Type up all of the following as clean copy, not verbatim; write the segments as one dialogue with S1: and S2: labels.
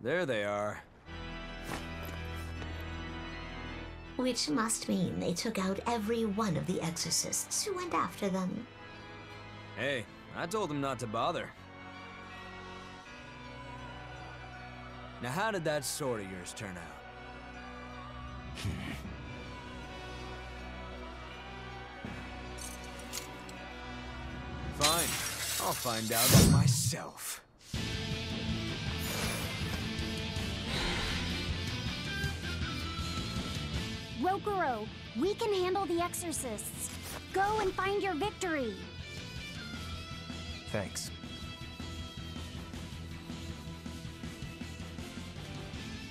S1: There they are.
S2: Which must mean they took out every one of the exorcists who went after them.
S1: Hey, I told them not to bother. Now how did that sword of yours turn out? Fine, I'll find out for myself.
S3: Rokuro, we can handle the exorcists. Go and find your victory.
S1: Thanks.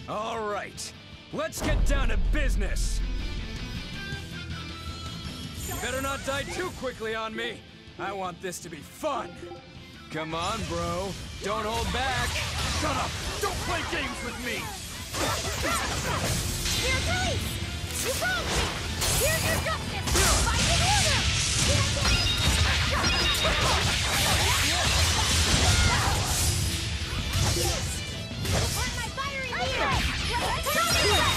S1: All right, let's get down to business. You better not die too quickly on me. I want this to be fun. Come on, bro. Don't hold back. Shut up! Don't play games with me!
S3: Here, please! You wronged me! Here's your justice! Fight in order! Don't hurt my fiery beard! Show me that!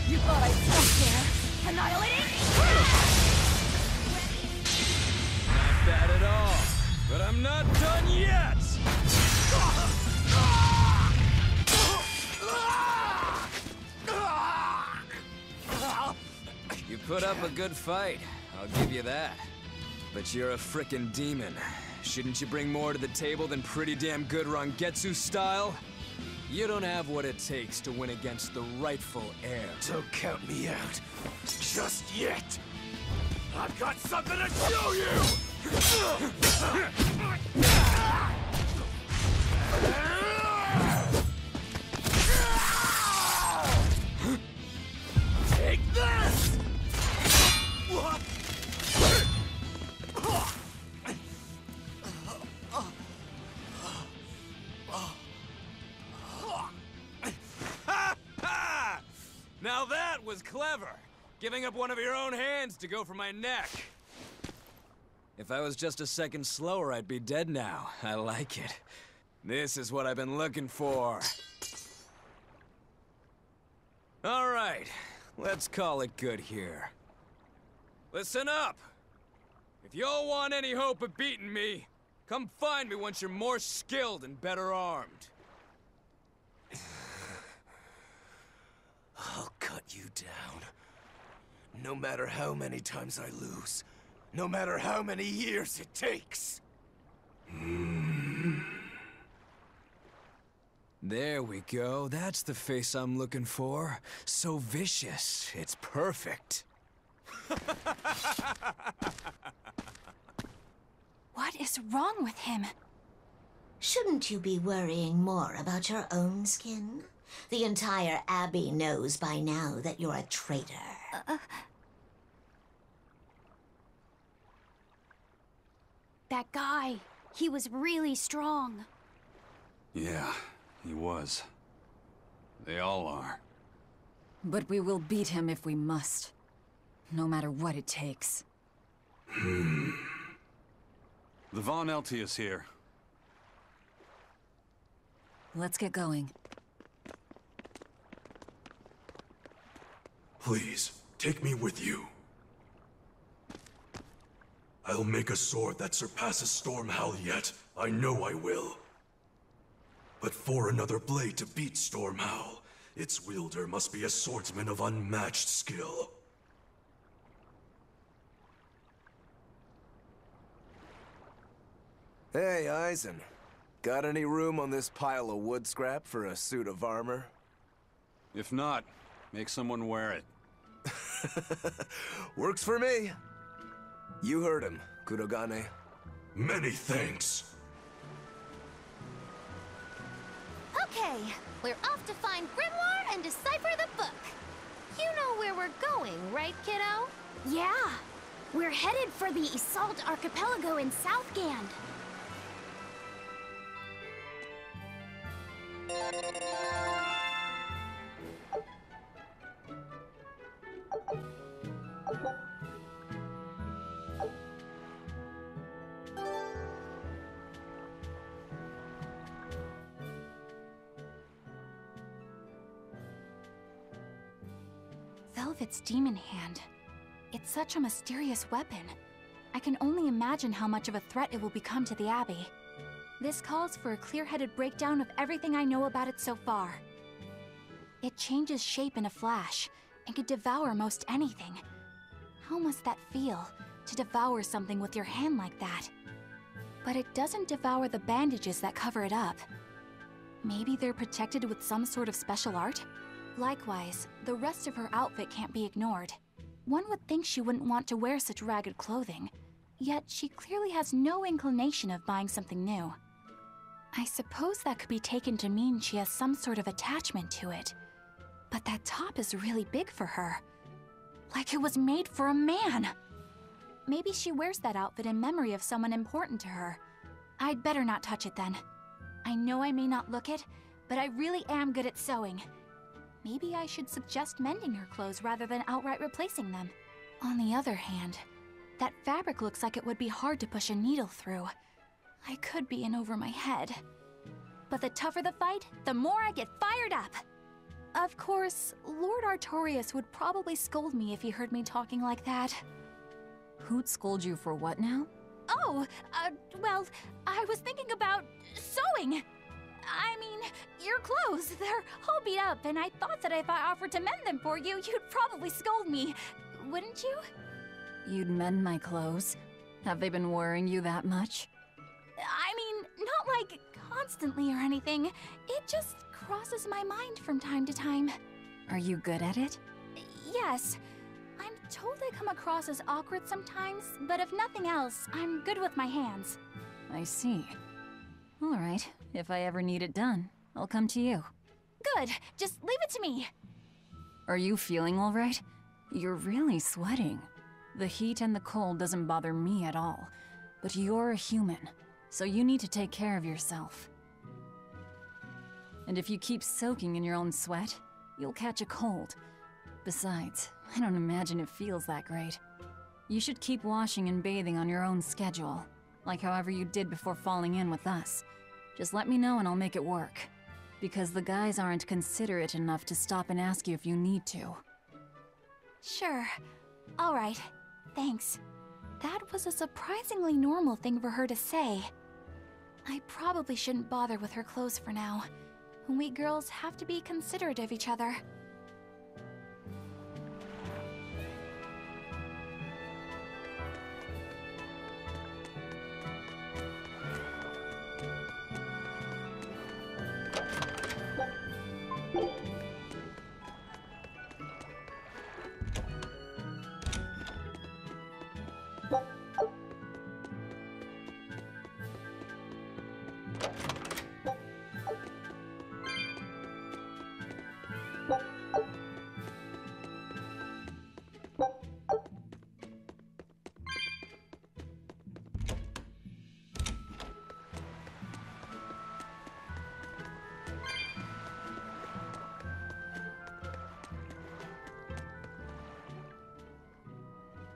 S3: You thought I'd stop there? Annihilating?
S1: Not bad at all. But I'm not done yet! You put up a good fight, I'll give you that. But you're a frickin' demon. Shouldn't you bring more to the table than pretty damn good Rangetsu style? You don't have what it takes to win against the rightful heir.
S4: Don't count me out. Just yet. I've got something to show you! Take this!
S1: Now that was clever! Giving up one of your own hands to go for my neck. If I was just a second slower, I'd be dead now. I like it. This is what I've been looking for. All right, let's call it good here. Listen up! If y'all want any hope of beating me, come find me once you're more skilled and better armed.
S4: I'll cut you down. No matter how many times I lose. No matter how many years it takes.
S1: There we go. That's the face I'm looking for. So vicious. It's perfect.
S3: What is wrong with him?
S2: Shouldn't you be worrying more about your own skin? The entire Abbey knows by now that you're a traitor.
S3: That guy, he was really strong.
S5: Yeah, he was. They all are.
S6: But we will beat him if we must. No matter what it takes.
S5: The Von Eltius here.
S6: Let's get going.
S7: Please, take me with you. I'll make a sword that surpasses Stormhowl yet. I know I will. But for another blade to beat Stormhowl, its wielder must be a swordsman of unmatched skill.
S4: Hey, Eisen. Got any room on this pile of wood scrap for a suit of armor?
S5: If not, make someone wear it.
S4: Works for me. You heard him, Kurogane.
S7: Many thanks.
S8: Okay, we're off to find Grimoire and decipher the book. You know where we're going, right, kiddo?
S3: Yeah, we're headed for the Isolde Archipelago in Southgand. Velvet's demon hand. It's such a mysterious weapon. I can only imagine how much of a threat it will become to the Abbey. This calls for a clear-headed breakdown of everything I know about it so far. It changes shape in a flash, and could devour most anything. How must that feel, to devour something with your hand like that? But it doesn't devour the bandages that cover it up. Maybe they're protected with some sort of special art? Likewise, the rest of her outfit can't be ignored. One would think she wouldn't want to wear such ragged clothing, yet she clearly has no inclination of buying something new. I suppose that could be taken to mean she has some sort of attachment to it. But that top is really big for her. Like it was made for a man. Maybe she wears that outfit in memory of someone important to her. I'd better not touch it then. I know I may not look it, but I really am good at sewing. Maybe I should suggest mending her clothes rather than outright replacing them. On the other hand, that fabric looks like it would be hard to push a needle through. I could be in over my head. But the tougher the fight, the more I get fired up! Of course, Lord Artorius would probably scold me if he heard me talking like that.
S6: Who'd scold you for what now?
S3: Oh, well, I was thinking about sewing! I mean, your clothes, they're all beat up, and I thought that if I offered to mend them for you, you'd probably scold me. Wouldn't you?
S6: You'd mend my clothes? Have they been worrying you that much?
S3: I mean, not like constantly or anything. It just crosses my mind from time to time.
S6: Are you good at it?
S3: Yes. I'm told I come across as awkward sometimes, but if nothing else, I'm good with my hands.
S6: I see. All right, if I ever need it done, I'll come to you.
S3: Good, just leave it to me.
S6: Are you feeling all right? You're really sweating. The heat and the cold doesn't bother me at all, but you're a human, so you need to take care of yourself. And if you keep soaking in your own sweat, you'll catch a cold. Besides, I don't imagine it feels that great. You should keep washing and bathing on your own schedule, like however you did before falling in with us. Just let me know and I'll make it work. Because the guys aren't considerate enough to stop and ask you if you need to.
S3: Sure. All right. Thanks. That was a surprisingly normal thing for her to say. I probably shouldn't bother with her clothes for now. We girls have to be considerate of each other.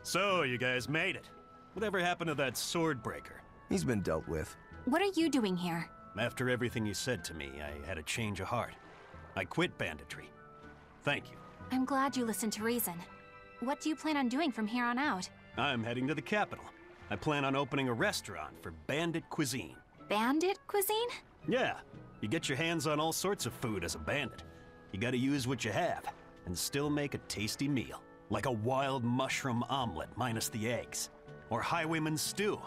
S9: So, you guys made it. Whatever happened to that sword breaker?
S4: He's been dealt with.
S3: What are you doing here?
S9: After everything you said to me, I had a change of heart. I quit banditry. Thank you.
S3: I'm glad you listened to reason. What do you plan on doing from here on out?
S9: I'm heading to the capital. I plan on opening a restaurant for bandit cuisine.
S3: Bandit cuisine?
S9: Yeah, you get your hands on all sorts of food as a bandit. You gotta use what you have, and still make a tasty meal. Like a wild mushroom omelet minus the eggs. Or highwayman stew.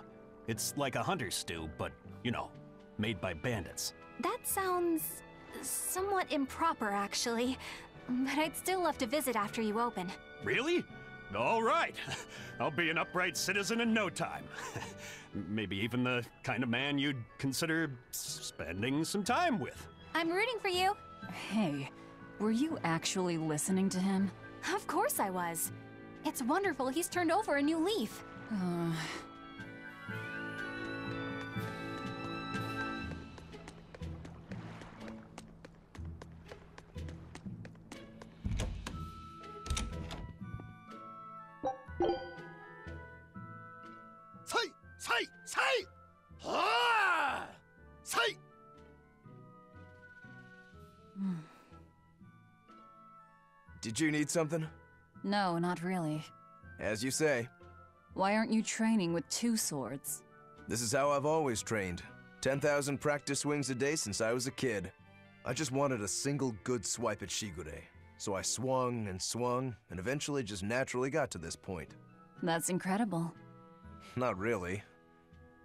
S9: It's like a hunter's stew, but, you know, made by bandits.
S3: That sounds somewhat improper, actually. But I'd still love to visit after you open.
S9: Really? All right. I'll be an upright citizen in no time. Maybe even the kind of man you'd consider spending some time with.
S3: I'm rooting for you.
S6: Hey, were you actually listening to him?
S3: Of course I was. It's wonderful he's turned over a new leaf.
S1: Did you need something?
S6: No, not really.
S1: As you say.
S6: Why aren't you training with 2 swords?
S1: This is how I've always trained. 10,000 practice swings a day since I was a kid. I just wanted a single good swipe at Shigure. So I swung, and eventually just naturally got to this point.
S6: That's incredible.
S1: Not really.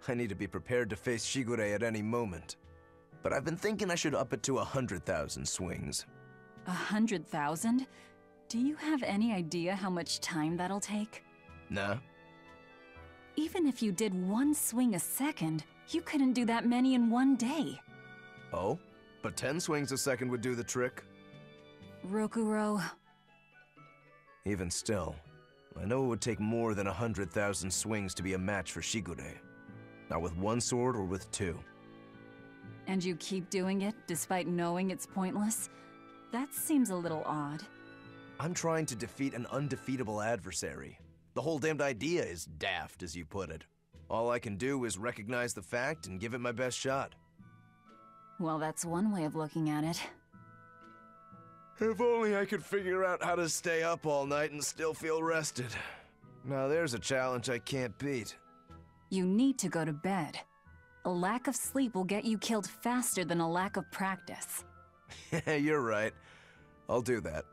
S1: I need to be prepared to face Shigure at any moment. But I've been thinking I should up it to 100,000 swings.
S6: 100,000? Do you have any idea how much time that'll take?
S1: Nah.
S6: Even if you did 1 swing a second, you couldn't do that many in 1 day.
S1: Oh? But 10 swings a second would do the trick.
S6: Rokuro.
S1: Even still, I know it would take more than 100,000 swings to be a match for Shigure. Not with 1 sword or with 2.
S6: And you keep doing it despite knowing it's pointless? That seems a little odd.
S1: I'm trying to defeat an undefeatable adversary. The whole damned idea is daft, as you put it. All I can do is recognize the fact and give it my best shot.
S6: Well, that's one way of looking at it.
S1: If only I could figure out how to stay up all night and still feel rested. Now there's a challenge I can't beat.
S6: You need to go to bed. A lack of sleep will get you killed faster than a lack of practice.
S1: You're right. I'll do that.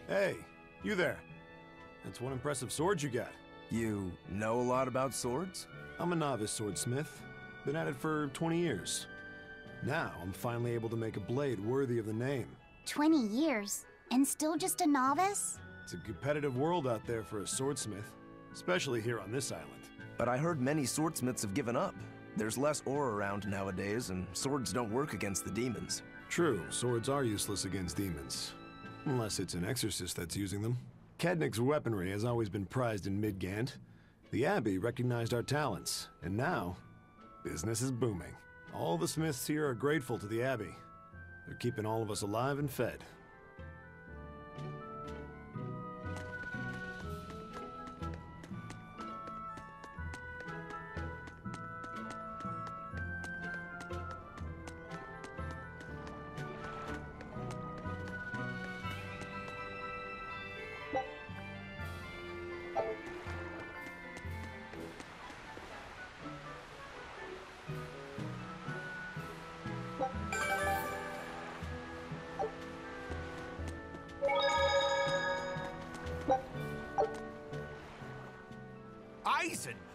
S10: Hey, you there. That's one impressive sword you got.
S1: You know a lot about swords?
S10: I'm a novice swordsmith. Been at it for 20 years. Now, I'm finally able to make a blade worthy of the name.
S8: 20 years? And still just a novice?
S10: It's a competitive world out there for a swordsmith, especially here on this island.
S1: But I heard many swordsmiths have given up. There's less ore around nowadays, and swords don't work against the demons.
S10: True, swords are useless against demons. Unless it's an exorcist that's using them. Kadnik's weaponry has always been prized in Midgand. The Abbey recognized our talents, and now, business is booming. All the smiths here are grateful to the Abbey. They're keeping all of us alive and fed.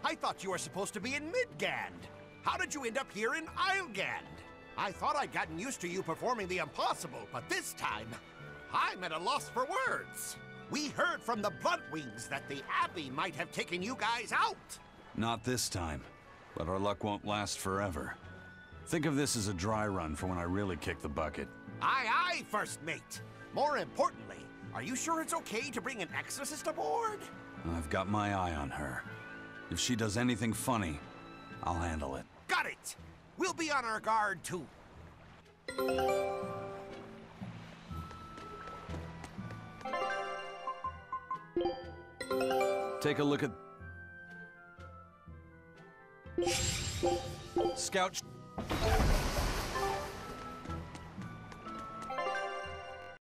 S11: I thought you were supposed to be in Midgand. How did you end up here in Islegand? I thought I'd gotten used to you performing the impossible, but this time, I'm at a loss for words. We heard from the Bluntwings that the Abbey might have taken you guys out.
S5: Not this time, but our luck won't last forever. Think of this as a dry run for when I really kick the bucket.
S11: Aye, aye, First Mate. More importantly, are you sure it's okay to bring an exorcist aboard?
S5: I've got my eye on her. If she does anything funny, I'll handle it.
S11: Got it! We'll be on our guard, too.
S5: Take a look at... Scout...